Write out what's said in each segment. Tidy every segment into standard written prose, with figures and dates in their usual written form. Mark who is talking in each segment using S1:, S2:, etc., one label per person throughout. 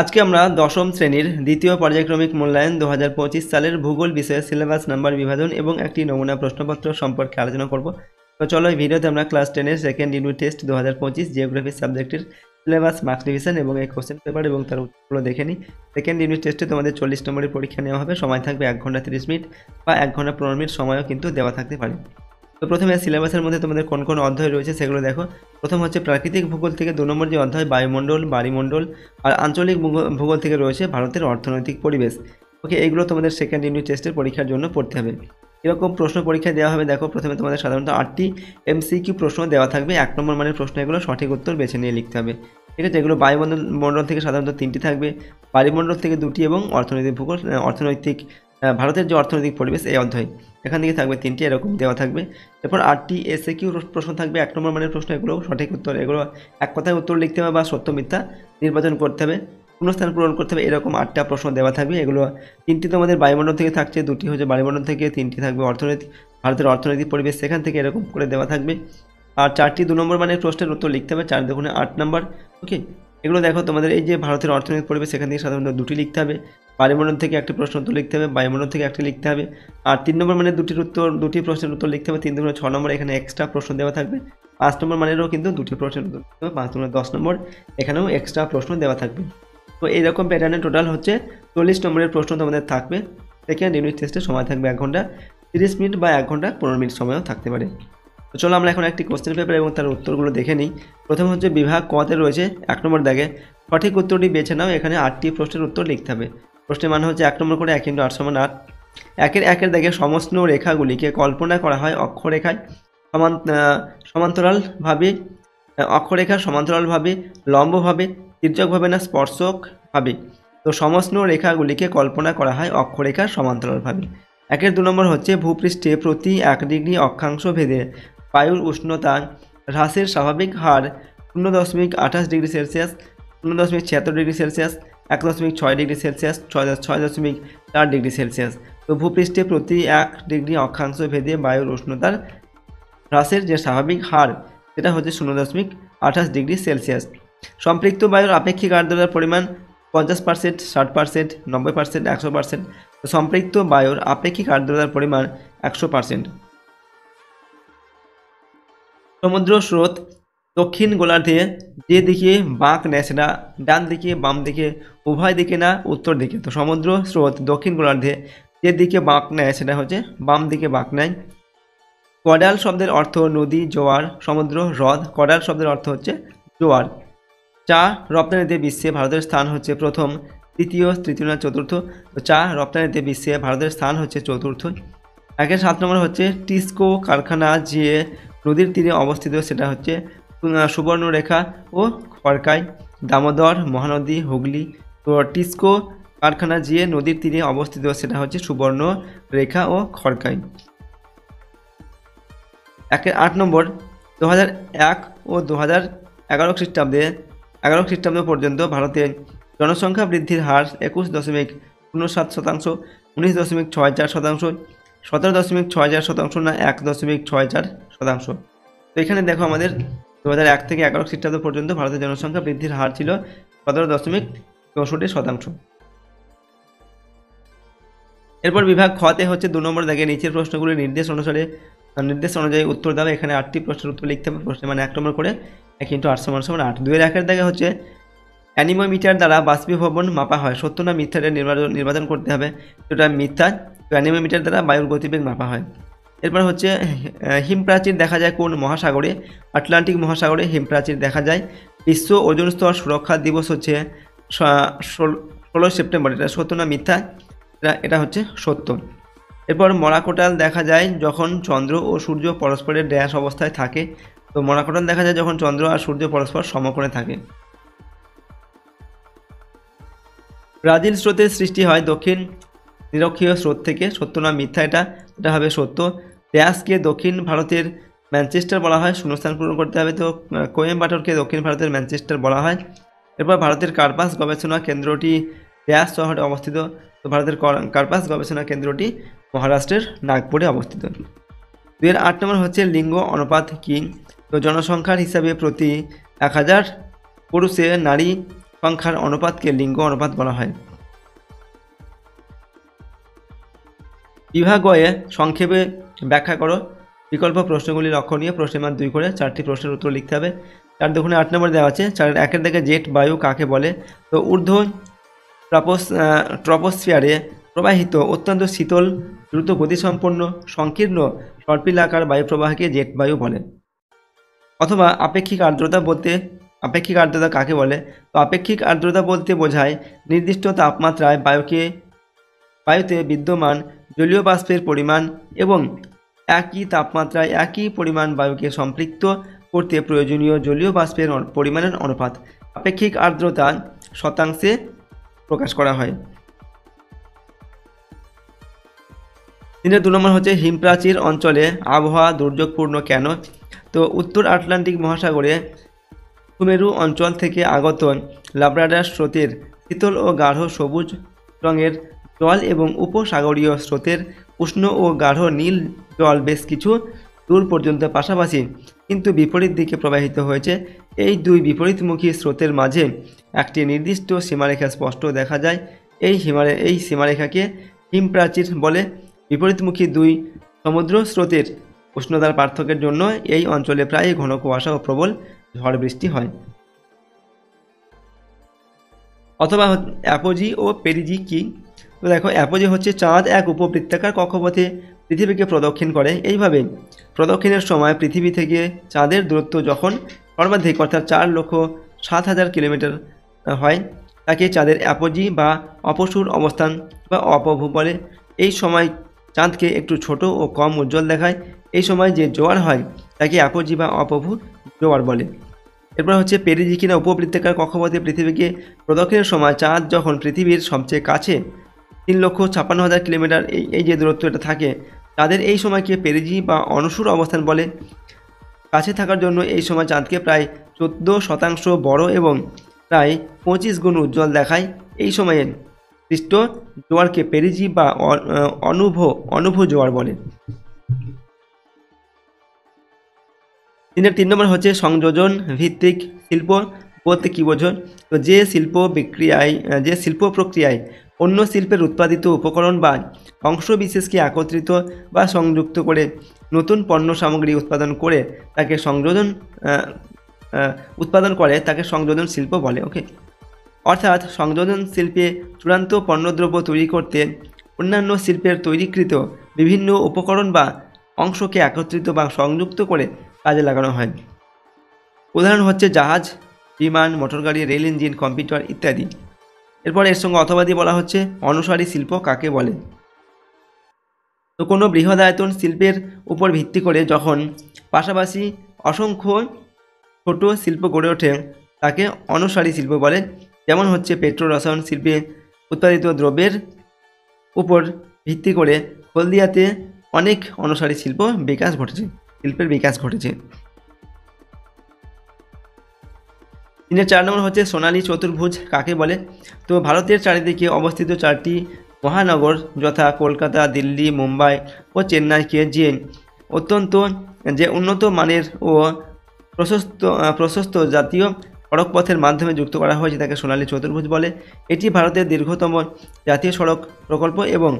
S1: আজকে আমরা দশম শ্রেণীর দ্বিতীয় পর্যায়ক্রমিক মূল্যায়ন 2025 সালের ভূগোল বিষয়ে সিলেবাস নাম্বার বিভাজন এবং একটি নমুনা প্রশ্নপত্র সম্পর্কে আলোচনা করব। তো চলো এই ভিডিওতে আমরা ক্লাস 10-এর সেকেন্ড ইউনিট টেস্ট 2025 জিওগ্রাফি সাবজেক্টের সিলেবাস, মার্কস ডিভিশন এবং এই কোশ্চেন পেপার এবং তার উত্তরগুলো দেখে নিই। সেকেন্ড ইউনিট টেস্টে তোমাদের 40 নম্বরের পরীক্ষা নেওয়া হবে। সময় থাকবে 1 ঘন্টা 30 মিনিট বা 1 ঘন্টা 15 মিনিট সময়ও কিন্তু দেওয়া থাকতে পারে। তো প্রথমে সিলেবাসের মধ্যে তোমাদের কোন কোন অধ্যায় রয়েছে সেগুলো দেখো। প্রথম হচ্ছে প্রাকৃতিক ভূগোল থেকে 2 নম্বর যে অধ্যায় বায়ুমণ্ডল, বাড়িমণ্ডল আর আঞ্চলিক ভূগোল থেকে রয়েছে ভারতের অর্থনৈতিক পরিবেশ। ওকে, এইগুলো তোমাদের সেকেন্ড ইউনিট টেস্টের পরীক্ষার জন্য পড়তে হবে। এরকম প্রশ্ন পরীক্ষা দেওয়া হবে। দেখো, প্রথমে তোমাদের সাধারণত 8টি MCQ প্রশ্ন দেওয়া থাকবে। 1 নম্বর মানের প্রশ্ন, এগুলো সঠিক উত্তর বেছে নিয়ে লিখতে হবে। ঠিক আছে, এগুলো বায়ুমণ্ডল থেকে সাধারণত 3টি থাকবে, বাড়িমণ্ডল থেকে 2টি এবং অর্থনৈতিক ভারতের যে অর্থনৈতিক পরিবেশ এই অধ্যায় এখান থেকে থাকবে 3টি, এরকম দেওয়া থাকবে। এরপর 8টি SAQ প্রশ্ন থাকবে। 1 নম্বর মানের প্রশ্ন, এগুলো সঠিক উত্তর, এগুলো এক কথায় উত্তর লিখতে হবে বা সত্য মিথ্যা নির্বাচন করতে হবে, শূন্যস্থান পূরণ করতে হবে। এরকম 8টা প্রশ্ন দেওয়া থাকবে। এগুলো 3টি তোমাদের বায়ুমণ্ডল থেকে থাকছে, 2টি হচ্ছে বাড়িমণ্ডল থেকে, 3টি থাকবে ভারতের অর্থনৈতিক পরিবেশ সেখান থেকে, এরকম করে দেওয়া থাকবে। আর 4টি 2 নম্বর মানের প্রশ্নের উত্তর লিখতে হবে, 4 দুগুণে 8 নম্বর। ওকে, এগুলো দেখো তোমাদের এই যে ভারতের অর্থনৈতিক পরিবেশ সেখান থেকে সাধারণত 2টি লিখতে হবে, বায়ুমণ্ডল থেকে 1টি প্রশ্ন উত্তর লিখতে হবে, বায়ুমণ্ডল থেকে 1টি লিখতে হবে। আর 3 নম্বর মানে 2টি প্রশ্নের উত্তর লিখতে হবে, 3 দুগুণে 6 নম্বর, এখানে এক্সট্রা প্রশ্ন দেওয়া থাকবে। 5 নম্বর মানেরও কিন্তু 2টি প্রশ্নের উত্তর লিখতে হবে, 5 দুগুণে 10 নম্বর, এখানেও এক্সট্রা প্রশ্ন দেওয়া থাকবে। তো এইরকম প্যাটার্নে টোটাল হচ্ছে 40 নম্বরের প্রশ্ন তোমাদের থাকবে। সেকেন্ড ইউনিট টেস্টে সময় থাকবে 1 ঘন্টা 30 মিনিট বা 1 ঘন্টা 15 মিনিট সময়ও থাকতে পারে। তো চলো আমরা এখন একটি কোশ্চেন পেপার এবং তার উত্তরগুলো দেখে নিই। প্রথম হচ্ছে বিভাগ কতে রয়েছে 1 নম্বর দাগে সঠিক উত্তরটি বেছে নাও। এখানে 8টি প্রশ্নের উত্তর লিখতে হবে। প্রশ্নের মান হচ্ছে 1 নম্বর করে 1 × 8 = 8। একের দাগে সমষ্ণ রেখাগুলিকে কল্পনা করা হয় অক্ষরেখায় সমান্তরালভাবে, অক্ষরেখার সমান্তরালভাবে, লম্বভাবে, তির্যকভাবে না স্পর্শকভাবে। তো সমষ্ণ রেখাগুলিকে কল্পনা করা হয় অক্ষরেখার সমান্তরালভাবে। 2 নম্বর হচ্ছে ভূপৃষ্ঠে প্রতি 1 ডিগ্রি অক্ষাংশ ভেদে বায়ুর উষ্ণতা হ্রাসের স্বাভাবিক হার 0.28 degree Celsius, 0.76 degree Celsius, 1.6 degree Celsius, 6.4 degree Celsius. তো ভূপৃষ্ঠে প্রতি 1 ডিগ্রি অক্ষাংশ ভেদে বায়ুর উষ্ণতার হ্রাসের যে স্বাভাবিক হার সেটা হচ্ছে 0.28 ডিগ্রি সেলসিয়াস। সম্পৃক্ত বায়ুর আপেক্ষিক আর্দ্রতার পরিমাণ 50%, 60%, 90%, 100%। সম্পৃক্ত বায়ুর আপেক্ষিক আর্দ্রতার পরিমাণ 100%। সমুদ্র স্রোত দক্ষিণ গোলার্ধে যে দিকে বাঁক নেয় সেটা ডান দিকে, বাম দিকে, উভয় দিকে না উত্তর দিকে। তো সমুদ্র স্রোত দক্ষিণ গোলার্ধে যে দিকে বাঁক নেয় সেটা হচ্ছে বাম দিকে বাঁক নেয়। কডাল শব্দের অর্থ নদী, জোয়ার, সমুদ্র, হ্রদ। কডাল শব্দের অর্থ হচ্ছে জোয়ার। চা রপ্তানিতে বিশ্বে ভারতের স্থান হচ্ছে প্রথম, তৃতীয়, তৃতীয় না চতুর্থ। তো চা রপ্তানিতে বিশ্বে ভারতের স্থান হচ্ছে চতুর্থ। 7 নম্বর হচ্ছে টিসকো কারখানা যে নদীর তীরে অবস্থিত সেটা হচ্ছে সুবর্ণরেখা ও খড়কাই, দামোদর, মহানদী, হুগলি। তো টিসকো কারখানা যে নদীর তীরে অবস্থিত সেটা হচ্ছে সুবর্ণরেখা ও খড়কাই। 8 নম্বর 2001 ও 2011 খ্রিস্টাব্দ পর্যন্ত ভারতের জনসংখ্যা বৃদ্ধির হার 21.07%, 19.64%, 17.64% না 1.64%। তো এখানে দেখো আমাদের 2001 থেকে 11 খ্রিস্টাব্দ পর্যন্ত ভারতের জনসংখ্যা বৃদ্ধির হার ছিল 17.64%। এরপর বিভাগ খতে হচ্ছে 2 নম্বর দাগে নিচের প্রশ্নগুলির নির্দেশ অনুযায়ী উত্তর দাও। এখানে 8টি প্রশ্নের উত্তর লিখতে হবে। প্রশ্নের মানে 1 নম্বর করে 1 × 8 = 8। 2-1 দাগে হচ্ছে অ্যানিমোমিটার দ্বারা বাষ্পীভবন মাপা হয়, সত্য না মিথ্যা নির্বাচন করতে হবে। যেটা মিথ্যা, অ্যানিমোমিটার দ্বারা বায়ুর গতিবেগ মাপা হয়। এরপর হচ্ছে হিমপ্রাচীর দেখা যায় কোন মহাসাগরে? আটলান্টিক মহাসাগরে হিমপ্রাচীর দেখা যায়। বিশ্ব ওজোন স্তর সুরক্ষা দিবস হচ্ছে 16 সেপ্টেম্বর। এটা সত্য না মিথ্যা? এটা হচ্ছে সত্য। এরপর মরাকোটাল দেখা যায় যখন চন্দ্র ও সূর্য পরস্পরের ড্যাশ অবস্থায় থাকে। তো মরাকোটাল দেখা যায় যখন চন্দ্র আর সূর্য পরস্পর সমকোণে থাকে। ব্রাজিল স্রোতের সৃষ্টি হয় দক্ষিণ নিরক্ষীয় স্রোত থেকে, সত্য না মিথ্যা? এটা হবে সত্য। ড্যাশকে দক্ষিণ ভারতের ম্যানচেস্টার বলা হয়, শূন্যস্থান পূরণ করতে হবে। তো কোয়েম্বাটোরকে দক্ষিণ ভারতের ম্যানচেস্টার বলা হয়। এরপর ভারতের কার্পাস গবেষণা কেন্দ্রটি ড্যাশ শহরে অবস্থিত। তো ভারতের কার্পাস গবেষণা কেন্দ্রটি মহারাষ্ট্রের নাগপুরে অবস্থিত। 2-8 নম্বর হচ্ছে লিঙ্গ অনুপাত কি? তো জনসংখ্যার হিসাবে প্রতি 1000 পুরুষে নারী সংখ্যার অনুপাতকে লিঙ্গ অনুপাত বলা হয়। বিভাগ গয়ে সংক্ষেপে ব্যাখ্যা করো বিকল্প প্রশ্নগুলি লক্ষণীয়, প্রশ্নের মান 2 করে 4টি প্রশ্নের উত্তর লিখতে হবে। 4 দুগুণে 8 নম্বর দেওয়া আছে। 4-1 থেকে জেট বায়ু কাকে বলে? তো ঊর্ধ্ব ট্রপোস্ফিয়ারে প্রবাহিত অত্যন্ত শীতল, দ্রুত গতিসম্পন্ন, সংকীর্ণ সর্পিলাকার বায়ু প্রবাহকে জেট বায়ু বলে। অথবা আপেক্ষিক আর্দ্রতা কাকে বলে? তো আপেক্ষিক আর্দ্রতা বলতে বোঝায় নির্দিষ্ট তাপমাত্রায় বায়ুতে বিদ্যমান জলীয় বাষ্পের পরিমাণ এবং একই তাপমাত্রায় একই পরিমাণ বায়ুকে সম্পৃক্ত করতে প্রয়োজনীয় জলীয় বাষ্পের পরিমাণের অনুপাত। আপেক্ষিক আর্দ্রতা শতাংশে প্রকাশ করা হয়। 2 নম্বর হচ্ছে হিমপ্রাচীর অঞ্চলে আবহাওয়া দুর্যোগপূর্ণ কেন? তো উত্তর আটলান্টিক মহাসাগরে সুমেরু অঞ্চল থেকে আগত লাব্রাডার স্রোতের শীতল ও গাঢ় সবুজ রঙের জল এবং উপসাগরীয় স্রোতের উষ্ণ ও গাঢ় নীল জল বেশ কিছু দূর পর্যন্ত পাশাপাশি কিন্তু বিপরীত দিকে প্রবাহিত হয়েছে। এই দুই বিপরীতমুখী স্রোতের মাঝে একটি নির্দিষ্ট সীমারেখা স্পষ্ট দেখা যায়। এই সীমারেখাকে হিমপ্রাচীর বলে। বিপরীতমুখী দুই সমুদ্র স্রোতের উষ্ণতার পার্থক্যের জন্য এই অঞ্চলে প্রায় ঘন কুয়াশা ও প্রবল ঝড় বৃষ্টি হয়। অথবা অ্যাপোজি ও পেরিজি কি? তো দেখো, অ্যাপোজি হচ্ছে চাঁদ এক উপবৃত্তাকার কক্ষপথে পৃথিবীকে প্রদক্ষিণ করে। এইভাবে প্রদক্ষিণের সময় পৃথিবী থেকে চাঁদের দূরত্ব যখন সর্বাধিক অর্থাৎ 4,07,000 কিলোমিটার হয় তাকে চাঁদের অ্যাপোজি বা অপসূর অবস্থান বা অপভু বলে। এই সময় চাঁদকে একটু ছোট ও কম উজ্জ্বল দেখায়। এই সময় যে জোয়ার হয় তাকে অ্যাপোজি বা অপভু জোয়ার বলে। এরপর হচ্ছে পেরিজি কিনা উপবৃত্তাকার কক্ষপথে পৃথিবীকে প্রদক্ষিণের সময় চাঁদ যখন পৃথিবীর সবচেয়ে কাছে 3,56,000 কিলোমিটার এই যে দূরত্ব এটা থাকে, তাদের এই সময়কে পেরিজি বা অনসূর অবস্থান বলে। কাছে থাকার জন্য এই সময় চাঁদকে প্রায় 14% বড় এবং প্রায় 25 গুণ উজ্জ্বল দেখায়। এই সময়ে সৃষ্ট জোয়ারকে পেরিজি বা অনুভ জোয়ার বলে। 3 নম্বর হচ্ছে সংযোজন ভিত্তিক শিল্প বলতে কী বোঝো? তো যে শিল্প প্রক্রিয়ায় অন্য শিল্পের উৎপাদিত উপকরণ বা অংশ বিশেষকে একত্রিত বা সংযুক্ত করে নতুন পণ্য সামগ্রী উৎপাদন করে তাকে সংযোজন শিল্প বলে। ওকে, অর্থাৎ সংযোজন শিল্পে চূড়ান্ত পণ্যদ্রব্য তৈরি করতে অন্যান্য শিল্পের তৈরিকৃত বিভিন্ন উপকরণ বা অংশকে একত্রিত বা সংযুক্ত করে কাজে লাগানো হয়। উদাহরণ হচ্ছে জাহাজ, বিমান, মোটরগাড়ি, রেল ইঞ্জিন, কম্পিউটার ইত্যাদি। এরপর এর সঙ্গে অথবা দিয়ে বলা হচ্ছে অনুসারী শিল্প কাকে বলে? তো কোনো বৃহদায়তন শিল্পের উপর ভিত্তি করে যখন পাশাপাশি অসংখ্য ছোট শিল্প গড়ে ওঠে তাকে অনুসারী শিল্প বলে। যেমন হচ্ছে পেট্রো রসায়ন শিল্পে উৎপাদিত দ্রব্যের উপর ভিত্তি করে হলদিয়াতে অনেক অনুসারী শিল্পের বিকাশ ঘটেছে। 4 নম্বর হচ্ছে সোনালী চতুর্ভুজ কাকে বলে? তো ভারতের চারিদিকে অবস্থিত 4টি মহানগর যথা কলকাতা, দিল্লি, মুম্বাই ও চেন্নাইকে যে উন্নত মানের ও প্রশস্ত জাতীয় সড়কপথের মাধ্যমে যুক্ত করা হয়েছে তাকে সোনালী চতুর্ভুজ বলে। এটি ভারতের দীর্ঘতম জাতীয় সড়ক প্রকল্প এবং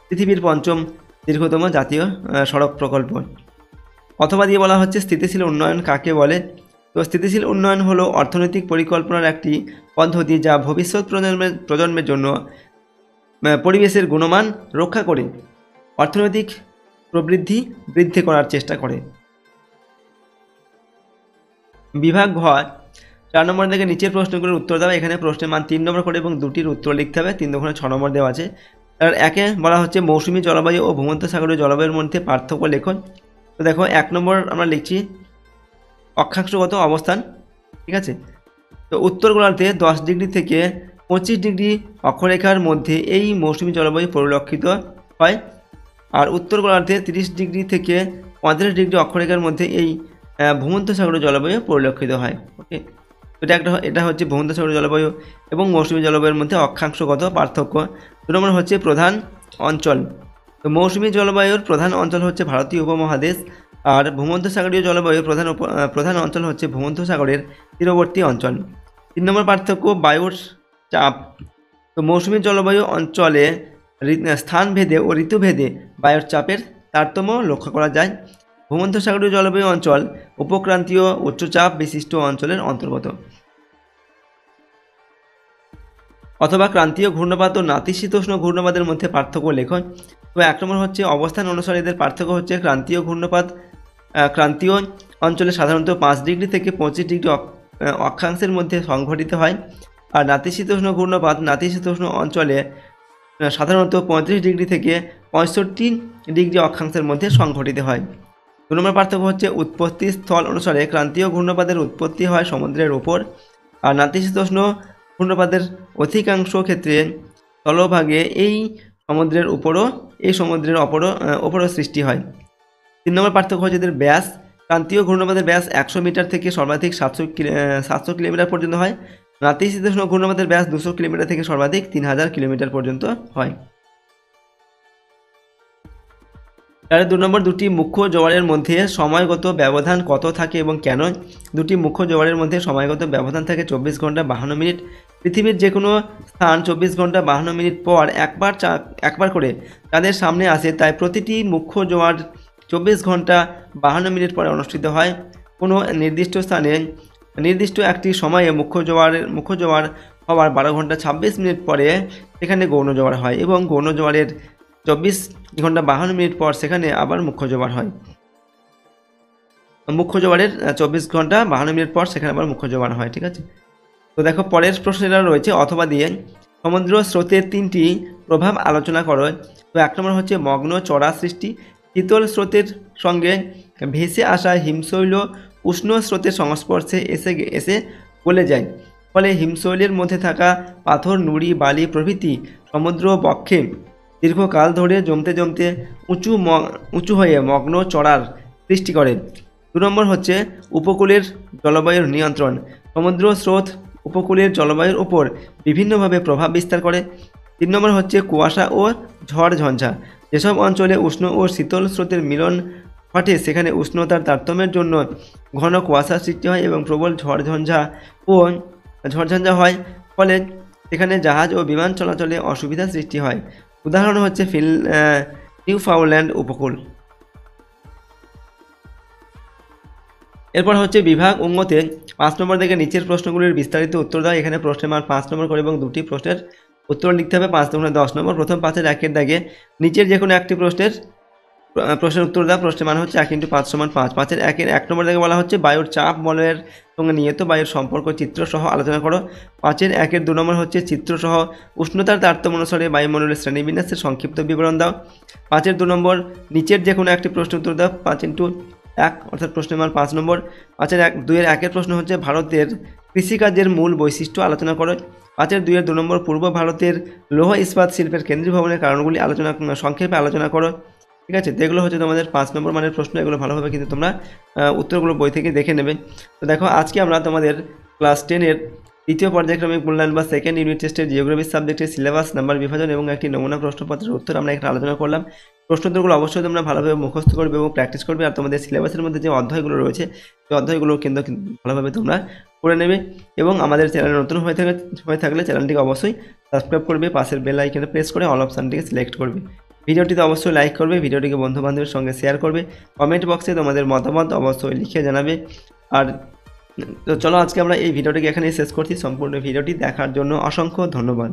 S1: পৃথিবীর 5ম দীর্ঘতম জাতীয় সড়ক প্রকল্প। অথবা দিয়ে বলা হচ্ছে স্থিতিশীল উন্নয়ন কাকে বলে? তো স্থিতিশীল উন্নয়ন হলো অর্থনৈতিক পরিকল্পনার একটি পদ্ধতি যা ভবিষ্যৎ প্রজন্মের জন্য পরিবেশের গুণমান রক্ষা করে অর্থনৈতিক প্রবৃদ্ধি বৃদ্ধি করার চেষ্টা করে। বিভাগ ঘ 4 নম্বর থেকে নিচের প্রশ্নগুলোর উত্তর দেওয়া। এখানে প্রশ্নের মান 3 নম্বর করে এবং 2টির উত্তর লিখতে হবে। 3 দুগুণে 6 নম্বর দেওয়া আছে। আর 1-এ বলা হচ্ছে মৌসুমী জলবায়ু ও ভূমধ্যসাগরীয় জলবায়ুর মধ্যে পার্থক্য লেখন। তো দেখো 1 নম্বর আমরা লিখছি অক্ষাংশগত অবস্থান, ঠিক আছে। তো উত্তর গোলার্ধে 10 ডিগ্রি থেকে 25 ডিগ্রি অক্ষরেখার মধ্যে এই মৌসুমী জলবায়ু পরিলক্ষিত হয়, আর উত্তর গোলার্ধে 30 ডিগ্রি থেকে 35 ডিগ্রি অক্ষরেখার মধ্যে এই ভূমধ্যসাগরীয় জলবায়ু পরিলক্ষিত হয়। ওকে, এটা হচ্ছে ভূমধ্যসাগরীয় জলবায়ু এবং মৌসুমী জলবায়ুর মধ্যে অক্ষাংশগত পার্থক্য। 2 নম্বর হচ্ছে প্রধান অঞ্চল। তো মৌসুমী জলবায়ুর প্রধান অঞ্চল হচ্ছে ভারতীয় উপমহাদেশ, আর ভূমধ্যসাগরীয় জলবায়ুর প্রধান অঞ্চল হচ্ছে ভূমধ্যসাগরের তীরবর্তী অঞ্চল। 3 নম্বর পার্থক্য বায়ুর চাপ। তো মৌসুমী জলবায়ু অঞ্চলে স্থানভেদে ও ঋতুভেদে বায়ুর চাপের তারতম্য লক্ষ্য করা যায়। ভূমধ্যসাগরীয় জলবায়ু অঞ্চল উপক্রান্তীয় উচ্চচাপ বিশিষ্ট অঞ্চলের অন্তর্গত। অথবা ক্রান্তীয় ঘূর্ণপাত ও নাতিশীতোষ্ণ ঘূর্ণপাতের মধ্যে পার্থক্য লেখন। তো 1 নম্বর হচ্ছে অবস্থান অনুসারে এদের পার্থক্য হচ্ছে ক্রান্তীয় ঘূর্ণপাত ক্রান্তীয় অঞ্চলে সাধারণত 5 ডিগ্রি থেকে 25 ডিগ্রি অক্ষাংশের মধ্যে সংঘটিত হয়, আর নাতিশীতোষ্ণ ঘূর্ণপাত নাতিশীতোষ্ণ অঞ্চলে সাধারণত 35 ডিগ্রি থেকে 65 ডিগ্রি অক্ষাংশের মধ্যে সংঘটিত হয়। 2 নম্বর পার্থক্য হচ্ছে উৎপত্তি স্থল অনুসারে ক্রান্তীয় ঘূর্ণপাতের উৎপত্তি হয় সমুদ্রের ওপর, আর নাতিশীতোষ্ণ ঘূর্ণপাতের অধিকাংশ ক্ষেত্রে স্থলভাগে এই সমুদ্রের ওপরও সৃষ্টি হয়। 3 নম্বর পার্থক্য হচ্ছে এদের ব্যাস। ক্রান্তীয় ঘূর্ণপাতের ব্যাস 100 মিটার থেকে সর্বাধিক 700 কিলোমিটার পর্যন্ত হয়। নাতিশীতোষ্ণ ঘূর্ণপাতের ব্যাস 200 কিলোমিটার থেকে সর্বাধিক 3000 কিলোমিটার পর্যন্ত হয়। তাহলে 2 নম্বর, দুটি মুখ্য জোয়ারের মধ্যে সময়গত ব্যবধান কত থাকে এবং কেন? দুটি মুখ্য জোয়ারের মধ্যে সময়গত ব্যবধান থাকে 24 ঘন্টা 52 মিনিট। পৃথিবীর যে কোনো স্থান 24 ঘন্টা 52 মিনিট পর একবার করে তাদের সামনে আসে, তাই প্রতিটি মুখ্য জোয়ার 24 ঘন্টা 52 মিনিট পরে অনুষ্ঠিত হয়। কোনো নির্দিষ্ট স্থানে নির্দিষ্ট একটি সময়ে মুখ্য জোয়ার হওয়ার 12 ঘন্টা 26 মিনিট পরে সেখানে গৌণ জোয়ার হয়, এবং গৌণ জোয়ারের 24 ঘন্টা 52 মিনিট পর সেখানে আবার মুখ্য জোয়ার হয়। মুখ্য জোয়ারের 24 ঘন্টা 52 মিনিট পর সেখানে আবার মুখ্য জোয়ার হয়। ঠিক আছে, তো দেখো পরের প্রশ্নটা রয়েছে অথবা দিয়ে সমুদ্র স্রোতের 3টি প্রভাব আলোচনা করো। তো 1 নম্বর হচ্ছে মগ্ন চড়া সৃষ্টি। শীতল স্রোতের সঙ্গে ভেসে আসা হিমশৈল উষ্ণ স্রোতের সংস্পর্শে এসে গলে যায়, ফলে হিমশৈলের মধ্যে থাকা পাথর, নুড়ি, বালি প্রভৃতি সমুদ্র বক্ষে দীর্ঘকাল ধরে জমতে উঁচু হয়ে মগ্ন চড়ার সৃষ্টি করে। 2 নম্বর হচ্ছে উপকূলের জলবায়ুর নিয়ন্ত্রণ। সমুদ্র স্রোত উপকূলের জলবায়ুর উপর বিভিন্নভাবে প্রভাব বিস্তার করে। 3 নম্বর হচ্ছে কুয়াশা ও ঝড় ঝঞ্ঝা। যেসব অঞ্চলে উষ্ণ ও শীতল স্রোতের মিলন ঘটে সেখানে উষ্ণতার তারতম্যের জন্য ঘন কুয়াশার সৃষ্টি হয় এবং প্রবল ঝড়ঝঞ্ঝা হয়, ফলে সেখানে জাহাজ ও বিমান চলাচলে অসুবিধার সৃষ্টি হয়। উদাহরণ হচ্ছে নিউফাউন্ডল্যান্ড উপকূল। এরপর হচ্ছে বিভাগ অঙ্গতে 5 নম্বর থেকে নিচের প্রশ্নগুলির বিস্তারিত উত্তর দাও। এখানে প্রশ্নের মান 5 নম্বর করে এবং 2টি প্রশ্নের উত্তর লিখতে হবে। 5 × 10 নম্বর। প্রথম 5-এর 1-এর দাগে নিচের যে কোনো একটি প্রশ্নের উত্তর দাও। প্রশ্নের মান হচ্ছে 1 × 5 = 5। 5-এর 1-এর 1 নম্বর দাগে বলা হচ্ছে বায়ুর চাপ বলয়ের সঙ্গে নিয়ত বায়ুর সম্পর্ক চিত্রসহ আলোচনা করো। 5-এর 1-এর 2 নম্বর হচ্ছে চিত্রসহ উষ্ণতার তারতম্য অনুসারে বায়ুমণ্ডলের শ্রেণীবিন্যাসের সংক্ষিপ্ত বিবরণ দাও। 5-এর 2 নম্বর নিচের যে কোনো একটি প্রশ্নের উত্তর দাও। 5 × 1 অর্থাৎ প্রশ্নের মান 5 নম্বর। 5-এর 2-এর 1-এর প্রশ্ন হচ্ছে ভারতের কৃষিকাজের মূল বৈশিষ্ট্য আলোচনা করো। 5-এর 2-এর 2 নম্বর পূর্ব ভারতের লৌহ ইস্পাত শিল্পের কেন্দ্রীভবনের কারণগুলি সংক্ষেপে আলোচনা করো। ঠিক আছে, তো এগুলো হচ্ছে তোমাদের 5 নম্বর মানের প্রশ্ন। এগুলো ভালোভাবে কিন্তু তোমরা উত্তরগুলো বই থেকে দেখে নেবে। তো দেখো আজকে আমরা তোমাদের ক্লাস 10-এর দ্বিতীয় পর্যায়ক্রমিক মূল্যায়ন বা সেকেন্ড ইউনিট টেস্টের জিওগ্রাফি সাবজেক্টের সিলেবাস নাম্বার বিভাজন এবং একটি নমুনা প্রশ্নপত্রের উত্তর আমরা এখানে আলোচনা করলাম। প্রশ্নোত্তরগুলো অবশ্যই তোমরা ভালোভাবে মুখস্থ করবে এবং প্র্যাকটিস করবে, আর তোমাদের সিলেবাসের মধ্যে যে অধ্যায়গুলো রয়েছে সেই অধ্যায়গুলো কিন্তু ভালোভাবে তোমরা করে নেবে। এবং আমাদের চ্যানেল নতুন হয়ে থাকলে চ্যানেলটিকে অবশ্যই সাবস্ক্রাইব করবে, পাশের বেল আইকনে প্রেস করে অল অপশানটিকে সিলেক্ট করবে। ভিডিওটিতে অবশ্যই লাইক করবে, ভিডিওটিকে বন্ধুবান্ধবের সঙ্গে শেয়ার করবে, কমেন্ট বক্সে তোমাদের মতামত অবশ্যই লিখে জানাবে। আর তো চলো আজকে আমরা এই ভিডিওটিকে এখানেই শেষ করছি। সম্পূর্ণ ভিডিওটি দেখার জন্য অসংখ্য ধন্যবাদ।